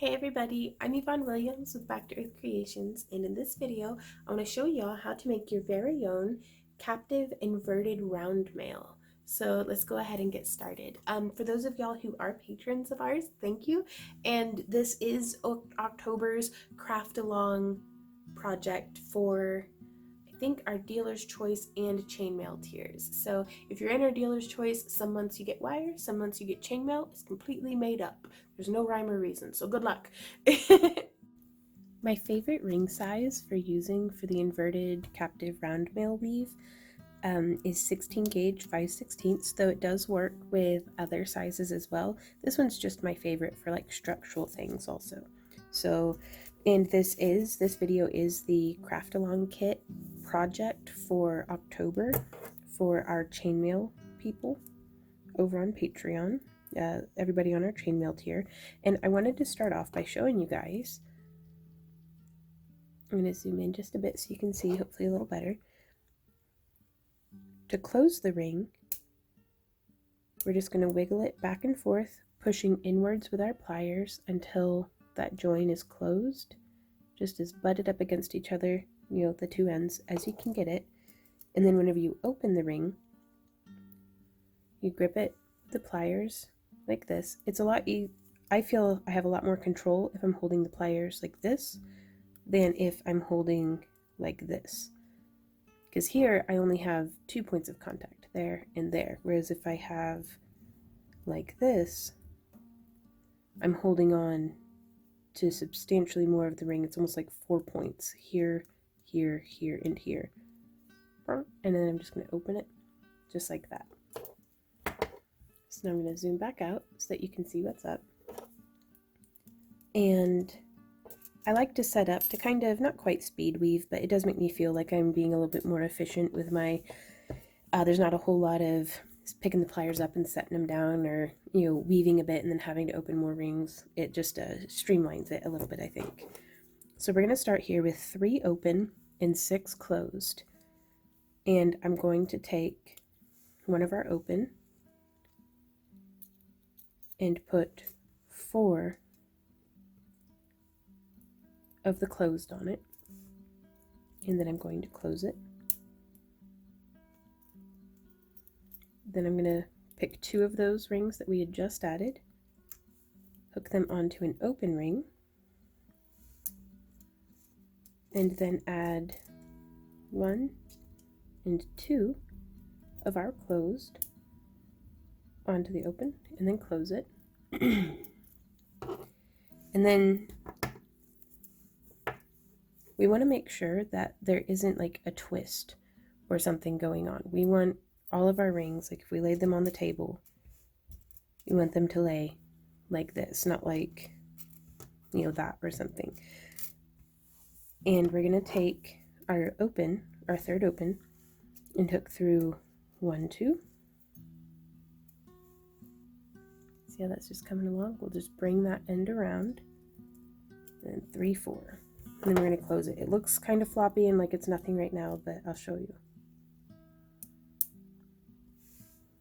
Hey everybody, I'm Yvonne Williams with Back to Earth Creations, and in this video I want to show y'all how to make your very own captive inverted roundmaille. So let's go ahead and get started. For those of y'all who are patrons of ours, thank you. And this is October's craft along project for I think our dealer's choice and chainmail tiers. So if you're in our dealer's choice, some months you get wire, some months you get chainmail. It's completely made up. There's no rhyme or reason, so good luck. My favorite ring size for using for the inverted captive roundmaille weave is 16 gauge 5/16, though it does work with other sizes as well. This one's just my favorite for like structural things also. So, and this video is the craft along kit project for October for our chainmail people over on Patreon, everybody on our chainmail tier. And I wanted to start off by showing you guys. I'm going to zoom in just a bit so you can see hopefully a little better. To close the ring, we're just going to wiggle it back and forth, pushing inwards with our pliers until that join is closed, just as butted up against each other, the two ends, as you can get it. And then whenever you open the ring, you grip it with the pliers like this. It's a lot I feel I have a lot more control if I'm holding the pliers like this than if I'm holding like this. Because here I only have 2 points of contact, there and there, whereas if I have like this, I'm holding on to substantially more of the ring. It's almost like 4 points, here, here, here, and here. And then I'm just going to open it just like that. So now I'm going to zoom back out so that you can see what's up. And I like to set up to kind of, not quite speed weave, but it does make me feel like I'm being a little bit more efficient with my, there's not a whole lot of picking the pliers up and setting them down, or, weaving a bit and then having to open more rings. It just streamlines it a little bit, I think. So we're going to start here with 3 open and 6 closed. And I'm going to take one of our open and put 4 of the closed on it, and then I'm going to close it. Then I'm going to pick 2 of those rings that we had just added, hook them onto an open ring, and then add 1 and 2 of our closed onto the open, and then close it. And then we want to make sure that there isn't like a twist or something going on. We want all of our rings, like if we laid them on the table, we want them to lay like this, not like, that or something. And we're going to take our open, our third open, and hook through 1, 2. See how that's just coming along? We'll just bring that end around, and then 3, 4. And then we're going to close it. It looks kind of floppy and like it's nothing right now, but I'll show you.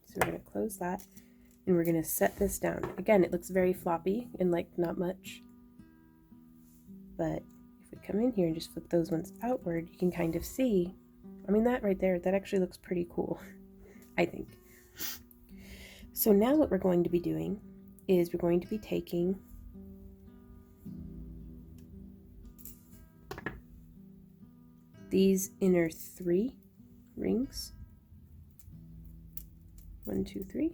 So we're going to close that, and we're going to set this down. Again, it looks very floppy and like not much, but if we come in here and just flip those ones outward, you can kind of see, that right there, that actually looks pretty cool, I think. So now what we're going to be doing is we're going to be taking these inner 3 rings, 1, 2, 3,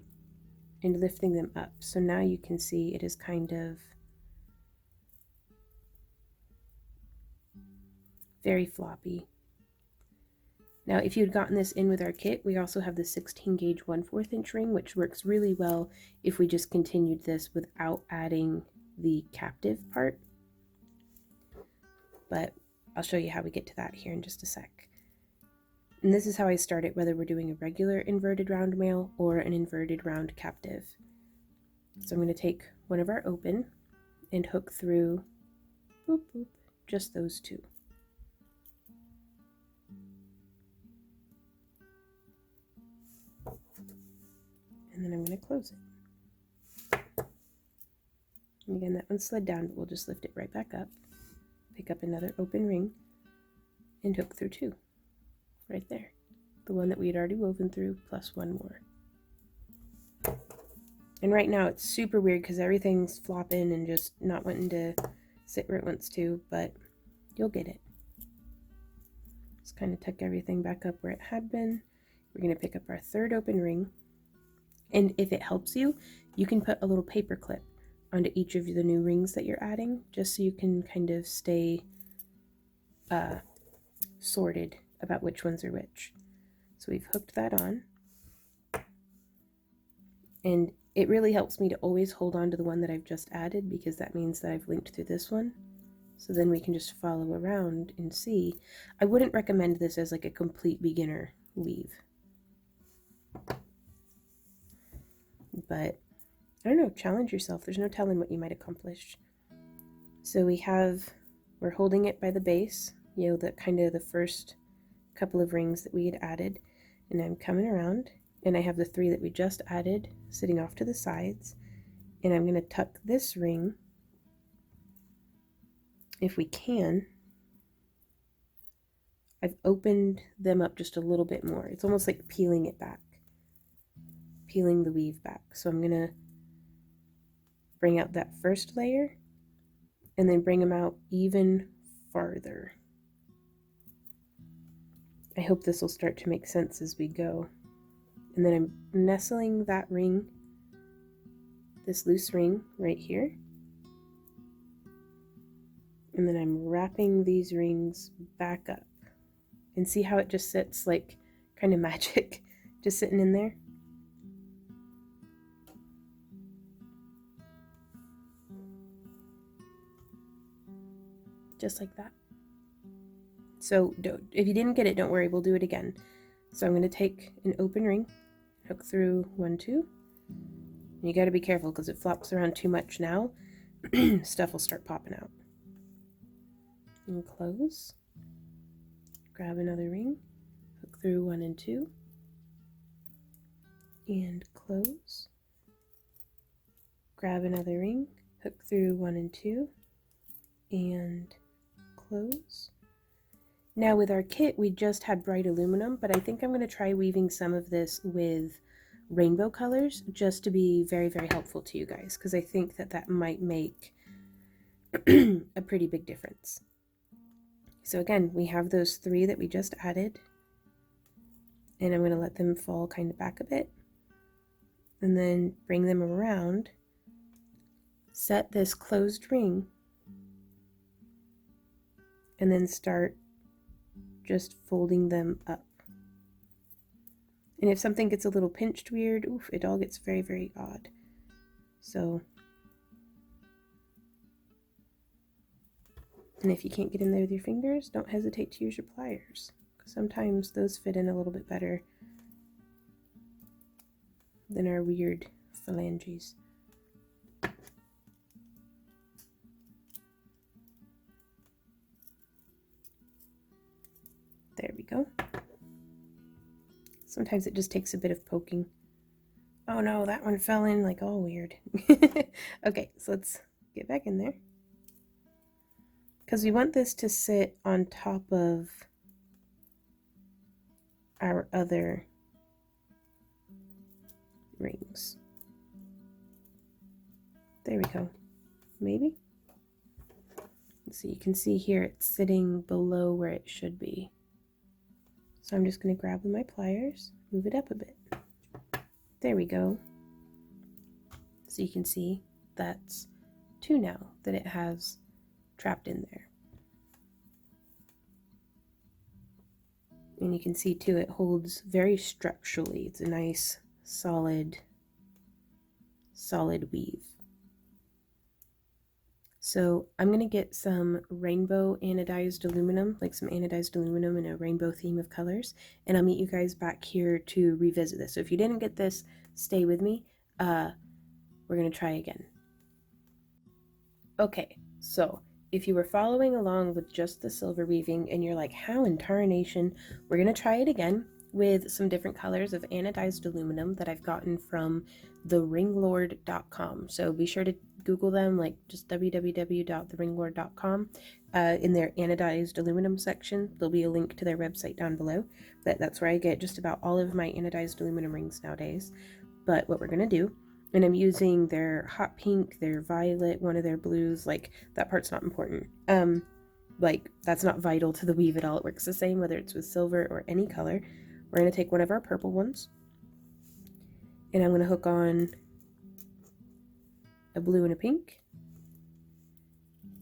and lifting them up. So now you can see it is kind of very floppy. Now, if you had gotten this in with our kit, we also have the 16 gauge 1/4 inch ring, which works really well if we just continued this without adding the captive part. But I'll show you how we get to that here in just a sec. And this is how I start it, whether we're doing a regular inverted roundmaille or an inverted round captive. So I'm going to take one of our open and hook through, boop, boop, just those 2. And then I'm going to close it. And again, that one slid down, but we'll just lift it right back up. Pick up another open ring and hook through 2 right there. The one that we had already woven through plus 1 more. And right now it's super weird because everything's flopping and just not wanting to sit where it wants to, but you'll get it. Just kind of tuck everything back up where it had been. We're going to pick up our 3rd open ring. And if it helps you, you can put a little paper clip onto each of the new rings that you're adding, just so you can kind of stay sorted about which ones are which. So we've hooked that on. And it really helps me to always hold on to the one that I've just added, because that means that I've linked through this one. So then we can just follow around and see. I wouldn't recommend this as like a complete beginner weave. But I don't know, challenge yourself. There's no telling what you might accomplish. So we're holding it by the base, you know, the kind of the first couple of rings that we had added. And I'm coming around, and I have the 3 that we just added sitting off to the sides, and I'm going to tuck this ring, if we can. I've opened them up just a little bit more. It's almost like peeling it back, peeling the weave back. So I'm going to bring out that first layer and then bring them out even farther. I hope this will start to make sense as we go. And then I'm nestling that ring, this loose ring right here. And then I'm wrapping these rings back up. And see how it just sits like kind of magic, just sitting in there? Just like that. So if you didn't get it, don't worry, we'll do it again. So I'm going to take an open ring, hook through 1, 2. And you got to be careful because it flops around too much now. Stuff will start popping out. And close. Grab another ring, hook through 1 and 2. And close. Grab another ring, hook through 1 and 2. And close. Now with our kit, we just had bright aluminum, but I think I'm going to try weaving some of this with rainbow colors just to be very, very helpful to you guys, because I think that that might make a pretty big difference. So again, we have those 3 that we just added, and I'm going to let them fall kind of back a bit, and then bring them around, set this closed ring, and then start just folding them up. And if something gets a little pinched weird, oof, it all gets very, very odd. So, and if you can't get in there with your fingers, don't hesitate to use your pliers, because sometimes those fit in a little bit better than our weird phalanges. There we go. Sometimes it just takes a bit of poking. Oh no, that one fell in like all weird. Okay, so let's get back in there. Because we want this to sit on top of our other rings. There we go. Maybe? So you can see here it's sitting below where it should be. So I'm just going to grab with my pliers, move it up a bit. There we go. So you can see that's 2 now that it has trapped in there. And you can see too, it holds very structurally. It's a nice, solid weave. So I'm going to get some rainbow anodized aluminum, like some anodized aluminum in a rainbow theme of colors, and I'll meet you guys back here to revisit this. So if you didn't get this, stay with me. We're going to try again. Okay, so if you were following along with just the silver weaving and you're like, how in tarnation, we're going to try it again with some different colors of anodized aluminum that I've gotten from theringlord.com. So be sure to Google them, like just www.theringlord.com. In their anodized aluminum section, there'll be a link to their website down below. That's where I get just about all of my anodized aluminum rings nowadays. But what we're going to do, and I'm using their hot pink, their violet, one of their blues, like that part's not important. Like that's not vital to the weave at all. It works the same whether it's with silver or any color. We're going to take one of our purple ones, and I'm going to hook on a blue and a pink,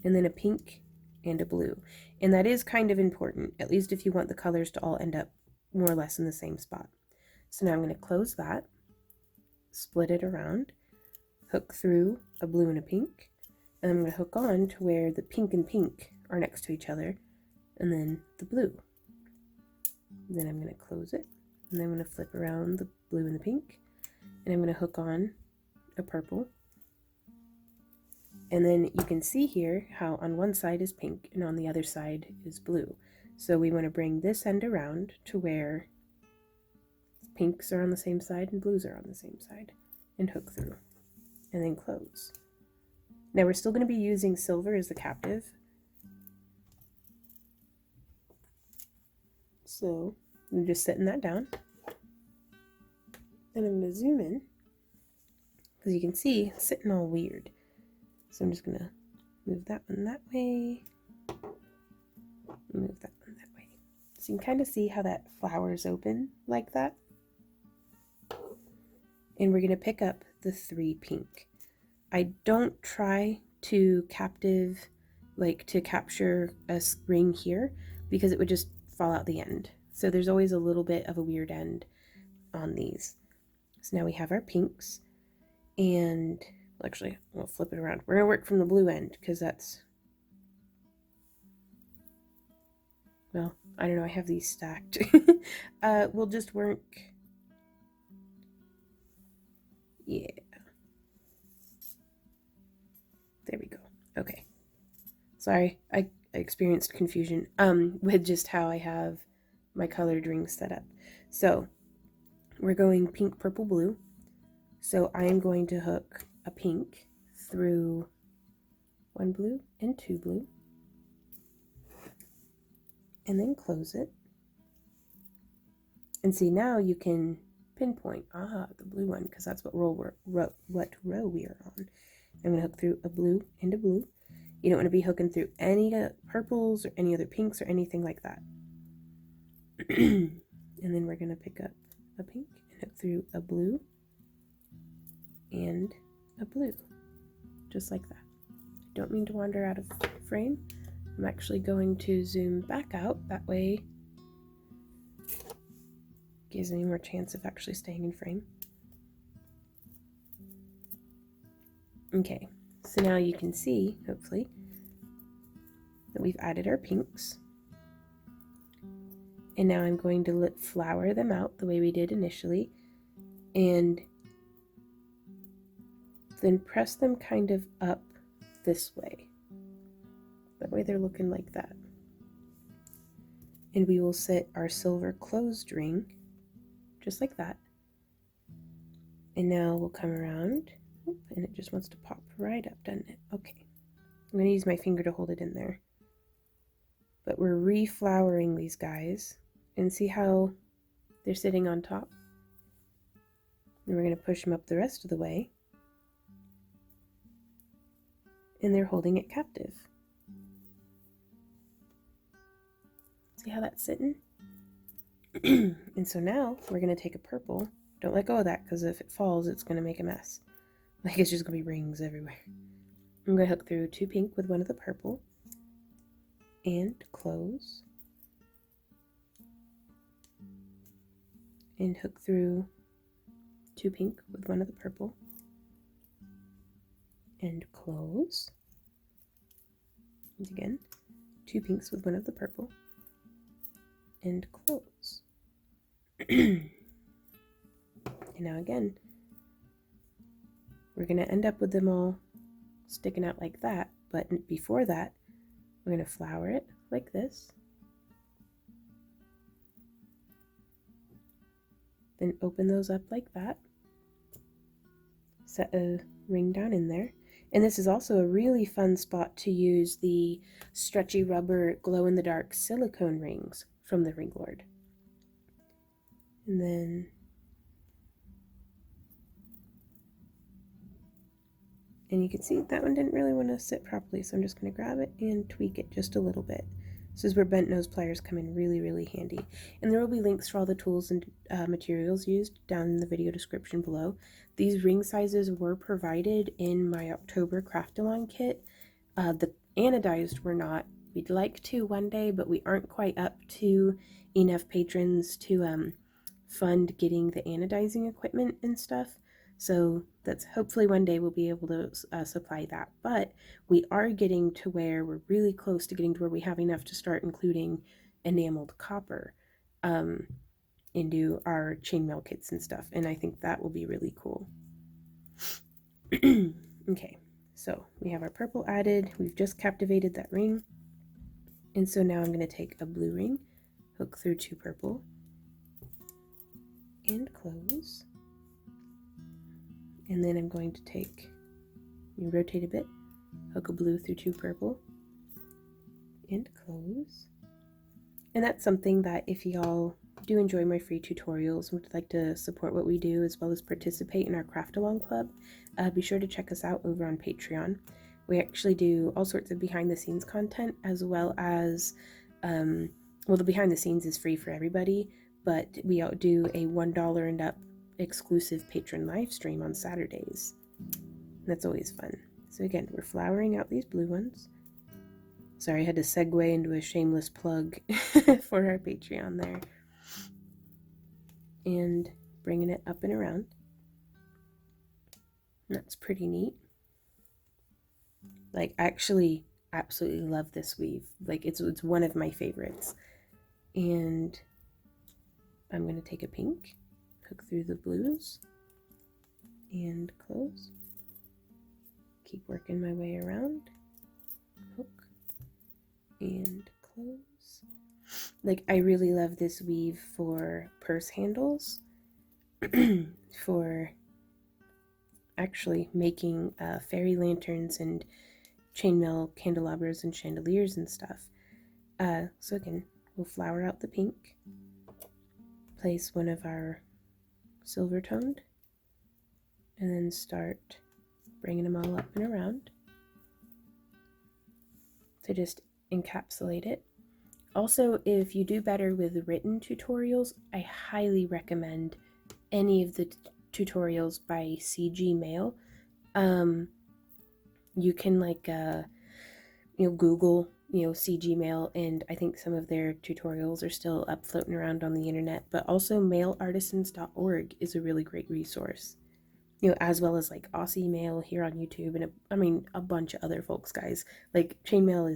and then a pink and a blue. And that is kind of important, at least if you want the colors to all end up more or less in the same spot. So now I'm going to close that, split it around, hook through a blue and a pink, and I'm going to hook on to where the pink and pink are next to each other, and then the blue. Then I'm going to close it, and then I'm going to flip around the blue and the pink, and I'm going to hook on a purple. And then you can see here how on one side is pink and on the other side is blue. So we want to bring this end around to where pinks are on the same side and blues are on the same side, and hook through, and then close. Now we're still going to be using silver as the captive. So I'm just setting that down, and I'm going to zoom in because you can see it's sitting all weird. So I'm just going to move that one that way, move that one that way. So you can kind of see how that flowers open like that. And we're going to pick up the 3 pink. I don't try to capture a ring here because it would just fall out the end. So there's always a little bit of a weird end on these. So now we have our pinks, and actually we'll flip it around. We're going to work from the blue end because that's, well, I don't know, I have these stacked. We'll just work, yeah. There we go. Okay. Sorry, I experienced confusion with just how I have my colored rings set up. So we're going pink, purple, blue. So I am going to hook a pink through 1 blue and 2 blue, and then close it. And see, now you can pinpoint, the blue one, because that's what row we are on. I'm going to hook through a blue and a blue. You don't want to be hooking through any purples or any other pinks or anything like that. And then we're going to pick up a pink and hook through a blue and a blue, just like that. Don't mean to wander out of frame. I'm actually going to zoom back out, that way gives me more chance of actually staying in frame. Okay, so now you can see, hopefully, that we've added our pinks. And now I'm going to flower them out the way we did initially, and then press them kind of up this way. That way they're looking like that. And we will set our silver closed ring just like that. And now we'll come around, and it just wants to pop right up, doesn't it? Okay. I'm going to use my finger to hold it in there. But we're reflowering these guys, and see how they're sitting on top? And we're going to push them up the rest of the way. And they're holding it captive. See how that's sitting? And so now we're going to take a purple. Don't let go of that, because if it falls, it's going to make a mess. Like, it's just going to be rings everywhere. I'm going to hook through 2 pink with one of the purple, and close, and hook through 2 pink with one of the purple, and close, and again 2 pinks with one of the purple, and close. And now again, we're going to end up with them all sticking out like that, but before that, we're going to flower it like this, then open those up like that, set a ring down in there, And this is also a really fun spot to use the stretchy rubber glow-in-the-dark silicone rings from the Ring Lord. And then you can see that one didn't really want to sit properly, so I'm just going to grab it and tweak it just a little bit. This is where bent nose pliers come in really, really handy. And there will be links for all the tools and materials used down in the video description below. These ring sizes were provided in my October craft-along kit. The anodized were not. We'd like to one day, but we aren't quite up to enough patrons to fund getting the anodizing equipment and stuff. So that's hopefully one day we'll be able to supply that. But we are getting to where we're really close to getting to where we have enough to start including enameled copper into our chainmail kits and stuff. And I think that will be really cool. Okay, so we have our purple added. We've just captivated that ring. And so now I'm going to take a blue ring, hook through 2 purple, and close. And then I'm going to take, you rotate a bit, hook a blue through 2 purple, and close. And that's something that if y'all do enjoy my free tutorials and would like to support what we do as well as participate in our craft along club, be sure to check us out over on Patreon. We actually do all sorts of behind the scenes content, as well as well, the behind the scenes is free for everybody, but we do a $1 and up exclusive patron live stream on Saturdays. That's always fun. So again, we're flowering out these blue ones. Sorry, I had to segue into a shameless plug for our Patreon there. And bringing it up and around. That's pretty neat. Like, I actually absolutely love this weave. Like, it's one of my favorites. And I'm going to take a pink, hook through the blues, and close. Keep working my way around. Hook, and close. Like, I really love this weave for purse handles, for actually making fairy lanterns and chainmail candelabras and chandeliers and stuff. So again, we'll flower out the pink, place one of our silver toned, and then start bringing them all up and around to just encapsulate it. Also, if you do better with written tutorials, I highly recommend any of the tutorials by CG Mail. You can Google CG Mail, and I think some of their tutorials are still up floating around on the internet. But also mailartisans.org is a really great resource, as well as like Aussie Mail here on YouTube, and a bunch of other folks, guys. Like, chainmail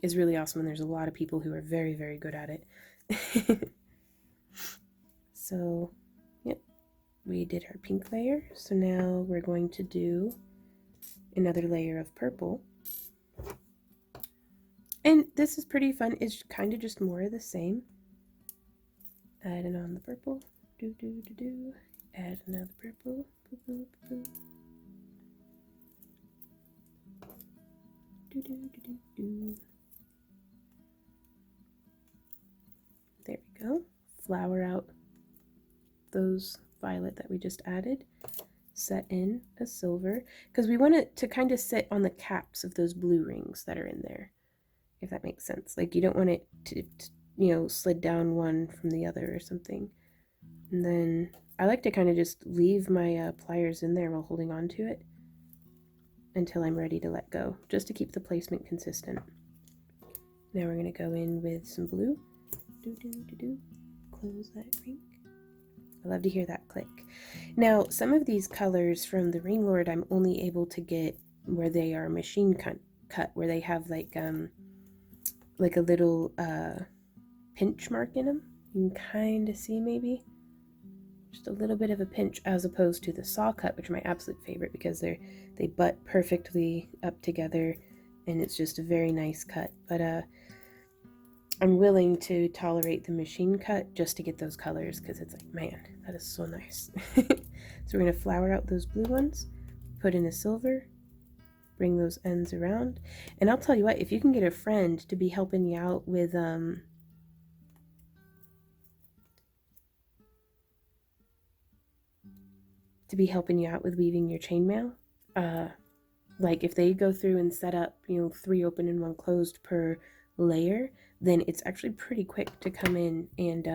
is really awesome, and there's a lot of people who are very, very good at it. So, yep, we did our pink layer. So now we're going to do another layer of purple. And this is pretty fun. It's kind of just more of the same. Adding on the purple. Do, do, do, do. Add another purple. Boo, boo, boo. Do, do, do, do, do. There we go. Flower out those violet that we just added. Set in a silver, because we want it to kind of sit on the caps of those blue rings that are in there, if that makes sense. Like, you don't want it to slid down one from the other or something. And then I like to kind of just leave my pliers in there while holding on to it until I'm ready to let go, just to keep the placement consistent. Now we're going to go in with some blue. Do, do, do, do. Close that ring. I love to hear that click. Now, some of these colors from the Ring Lord I'm only able to get where they are machine cut, where they have like a little pinch mark in them. You can kind of see maybe just a little bit of a pinch, as opposed to the saw cut, which are my absolute favorite because they butt perfectly up together, and it's just a very nice cut. But I'm willing to tolerate the machine cut just to get those colors, because it's like, man, that is so nice. So we're going to flower out those blue ones, put in a silver, bring those ends around. And I'll tell you what, if you can get a friend to be helping you out with weaving your chainmail, like if they go through and set up, you know, 3 open and 1 closed per layer, then it's actually pretty quick to come in and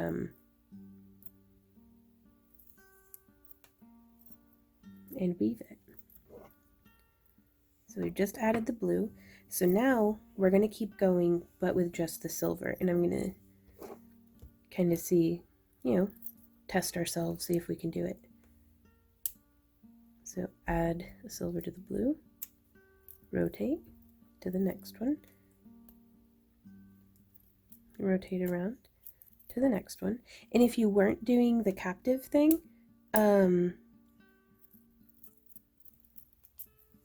weave it. So we've just added the blue. So now we're going to keep going, but with just the silver. And I'm going to kind of see, you know, test ourselves, see if we can do it. So add the silver to the blue, rotate to the next one, rotate around to the next one. And if you weren't doing the captive thing,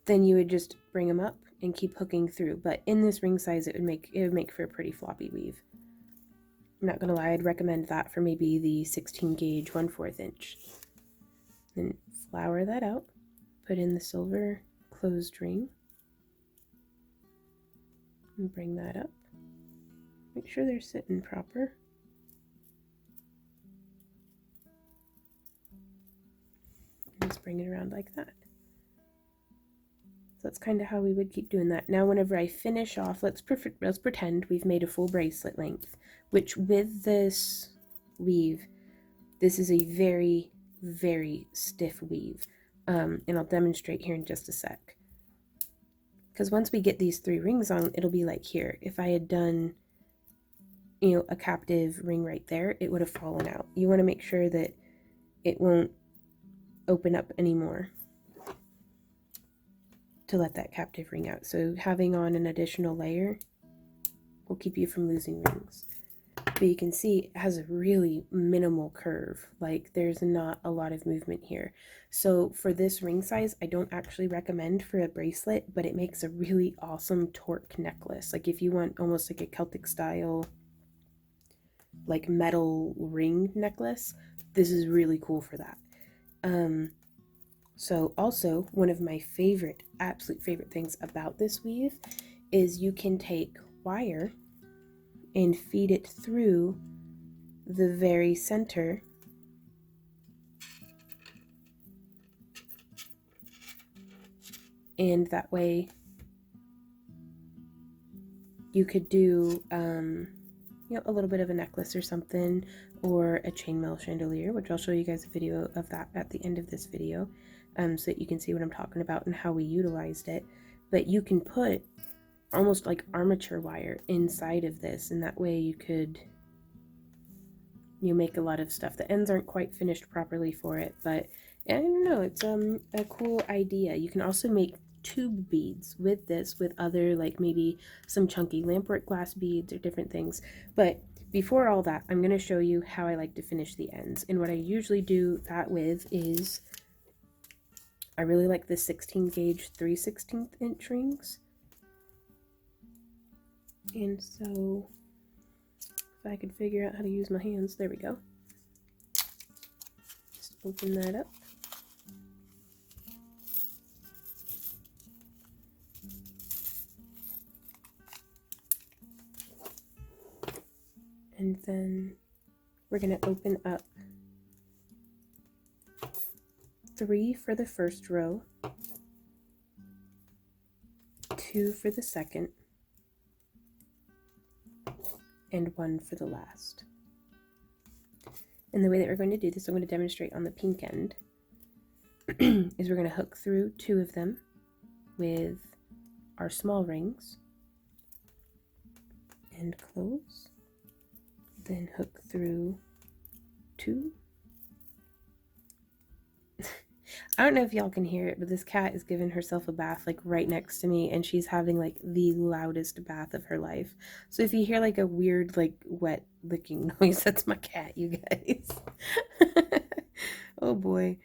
then you would just bring them up and keep hooking through. But in this ring size, it would make for a pretty floppy weave. I'm not gonna lie, I'd recommend that for maybe the 16 gauge 1/4 inch. Then flour that out, put in the silver closed ring, and bring that up. Make sure they're sitting proper. And just bring it around like that. So that's kind of how we would keep doing that. Now whenever I finish off, let's pretend we've made a full bracelet length, which with this weave, this is a very, very stiff weave. And I'll demonstrate here in just a sec. Because once we get these 3 rings on, it'll be like here. If I had done, you know, a captive ring right there, it would have fallen out. You want to make sure that it won't open up anymore to let that captive ring out. So having on an additional layer will keep you from losing rings. But you can see it has a really minimal curve, like there's not a lot of movement here. So for this ring size, I don't actually recommend for a bracelet, but it makes a really awesome torque necklace. Like if you want almost like a Celtic style like metal ring necklace, this is really cool for that. So also one of my absolute favorite things about this weave is you can take wire and feed it through the very center and that way you could do you know, a little bit of a necklace or something, or a chainmail chandelier, which I'll show you guys a video of that at the end of this video, so that you can see what I'm talking about and how we utilized it. But you can put almost like armature wire inside of this, and that way you could, you make a lot of stuff. The ends aren't quite finished properly for it, but I don't know, it's a cool idea. You can also make tube beads with this, with other like maybe some chunky lampwork glass beads or different things. But before all that, I'm going to show you how I like to finish the ends. And what I usually do that with is, I really like the 16 gauge 3/16 inch rings. And so if I could figure out how to use my hands, there we go. Just open that up. And then we're going to open up 3 for the first row, 2 for the second, and 1 for the last. And the way that we're going to do this, I'm going to demonstrate on the pink end, is we're going to hook through 2 of them with our small rings and close. Then hook through 2. I don't know if y'all can hear it, but this cat is giving herself a bath like right next to me, and she's having like the loudest bath of her life. So if you hear like a weird like wet licking noise, that's my cat, you guys. Oh boy.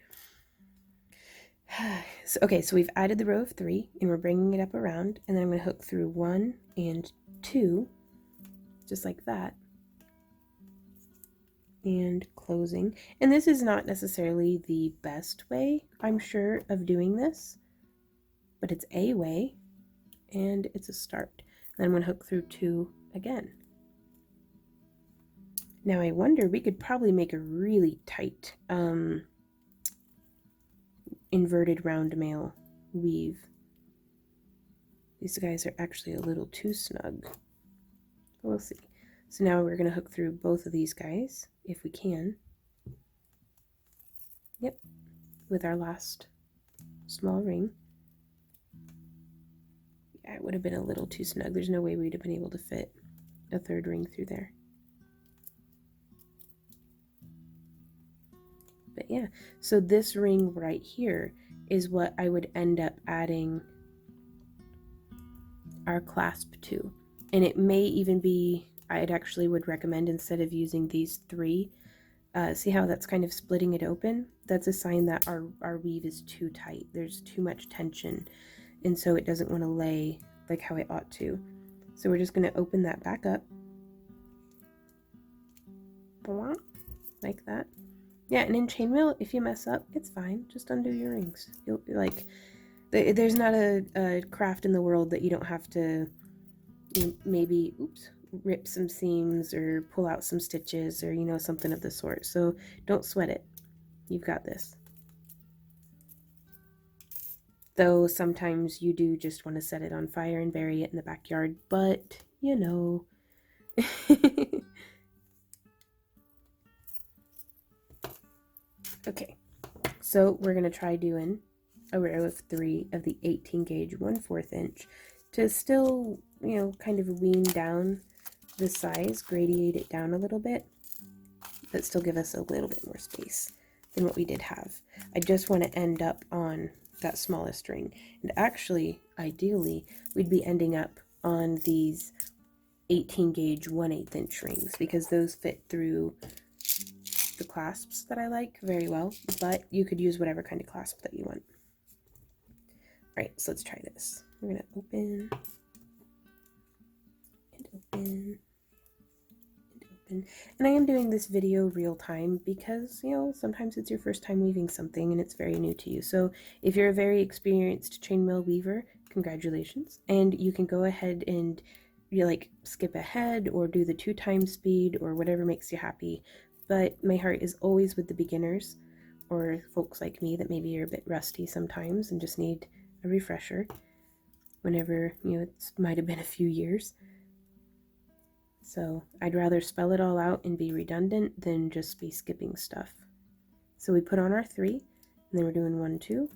So, okay, so we've added the row of 3 and we're bringing it up around, and then I'm going to hook through 1 and 2 just like that. And closing. And this is not necessarily the best way, I'm sure, of doing this, but it's a way. and it's a start. Then I'm going to hook through 2 again. Now I wonder, we could probably make a really tight inverted roundmaille weave. These guys are actually a little too snug. We'll see. So now we're going to hook through both of these guys, if we can. Yep, with our last small ring. Yeah, it would have been a little too snug. There's no way we'd have been able to fit a 3rd ring through there. But yeah, so this ring right here is what I would end up adding our clasp to. And it may even be, I'd actually would recommend, instead of using these 3, see how that's kind of splitting it open? That's a sign that our weave is too tight. There's too much tension, and so it doesn't want to lay like how it ought to. So we're just going to open that back up. Like that. Yeah, and in chainmail, if you mess up, it's fine. Just undo your rings. You'll like, there's not a craft in the world that you don't have to, you know, maybe, oops, rip some seams or pull out some stitches or, you know, something of the sort. So don't sweat it. You've got this. Though sometimes you do just want to set it on fire and bury it in the backyard, but, you know. Okay, so we're going to try doing a row of 3 of the 18 gauge 1/4 inch to still, you know, kind of wean down the size, gradiate it down a little bit, but still give us a little bit more space than what we did have. I just want to end up on that smallest ring, and actually, ideally, we'd be ending up on these 18 gauge 1/8 inch rings, because those fit through the clasps that I like very well, but you could use whatever kind of clasp that you want. Alright, so let's try this. We're going to open and open and open. And I am doing this video real time because, you know, sometimes it's your first time weaving something and it's very new to you. So if you're a very experienced chainmail weaver, congratulations. And you can go ahead and like skip ahead or do the 2 times speed or whatever makes you happy. But my heart is always with the beginners, or folks like me that maybe are a bit rusty sometimes and just need a refresher whenever, you know, it might have been a few years. So I'd rather spell it all out and be redundant than just be skipping stuff. So we put on our 3, and then we're doing 1, 2,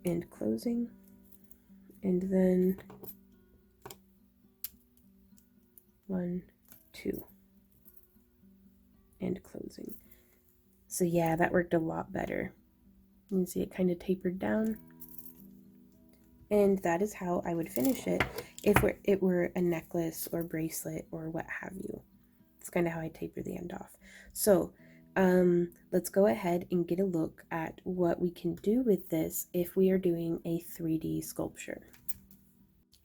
and closing, and then 1, 2. And closing. So yeah, that worked a lot better. You can see it kind of tapered down. And that is how I would finish it if it were a necklace or bracelet or what have you. It's kind of how I taper the end off. So let's go ahead and get a look at what we can do with this if we are doing a 3D sculpture.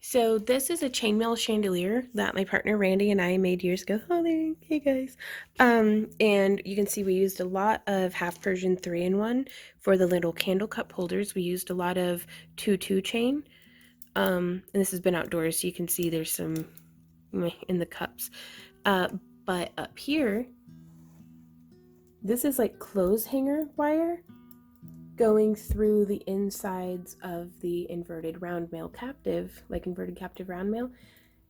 So this is a chainmail chandelier that my partner Randy and I made years ago. Oh, there, hey guys. And you can see we used a lot of half Persian 3-in-1 for the little candle cup holders. We used a lot of 2-2 chain. And this has been outdoors, so you can see there's some in the cups. But up here, this is like clothes hanger wire going through the insides of the inverted roundmaille captive, like inverted captive roundmaille,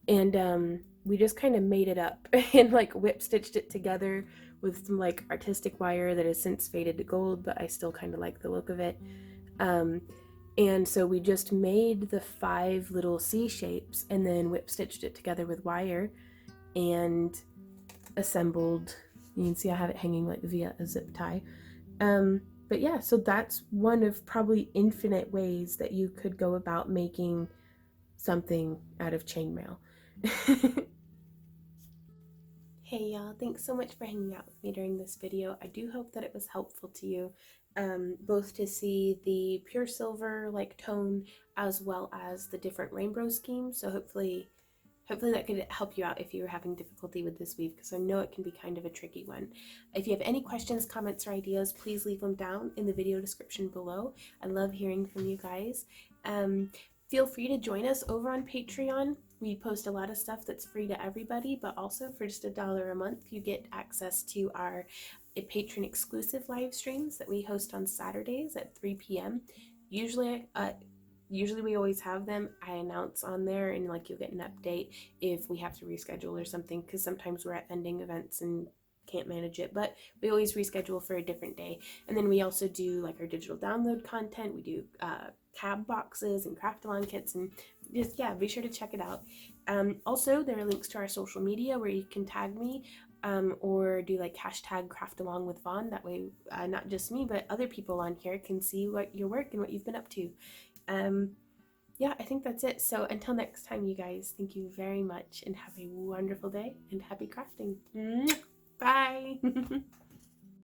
and we just kind of made it up and like whip stitched it together with some like artistic wire that has since faded to gold, but I still kind of like the look of it. And so we just made the 5 little C shapes and then whip stitched it together with wire and assembled. You can see I have it hanging like via a zip tie. But yeah, so that's one of probably infinite ways that you could go about making something out of chainmail. Hey y'all, thanks so much for hanging out with me during this video. I do hope that it was helpful to you, both to see the pure silver like tone as well as the different rainbow schemes. So hopefully that could help you out if you were having difficulty with this weave, because I know it can be kind of a tricky one. If you have any questions, comments, or ideas, please leave them down in the video description below. I love hearing from you guys. Feel free to join us over on Patreon. We post a lot of stuff that's free to everybody, but also for just $1 a month, you get access to our patron exclusive live streams that we host on Saturdays at 3 p.m. Usually we always have them. I announce on there, and like you'll get an update if we have to reschedule or something, because sometimes we're at vending events and can't manage it, but we always reschedule for a different day. And then we also do like our digital download content. We do cab boxes and craft-along kits, and just, yeah, be sure to check it out. Also, there are links to our social media where you can tag me or do like hashtag craft along with Vaughn. That way, not just me, but other people on here can see what your work and what you've been up to. Yeah, I think that's it. So until next time, you guys, thank you very much and have a wonderful day and happy crafting. Bye.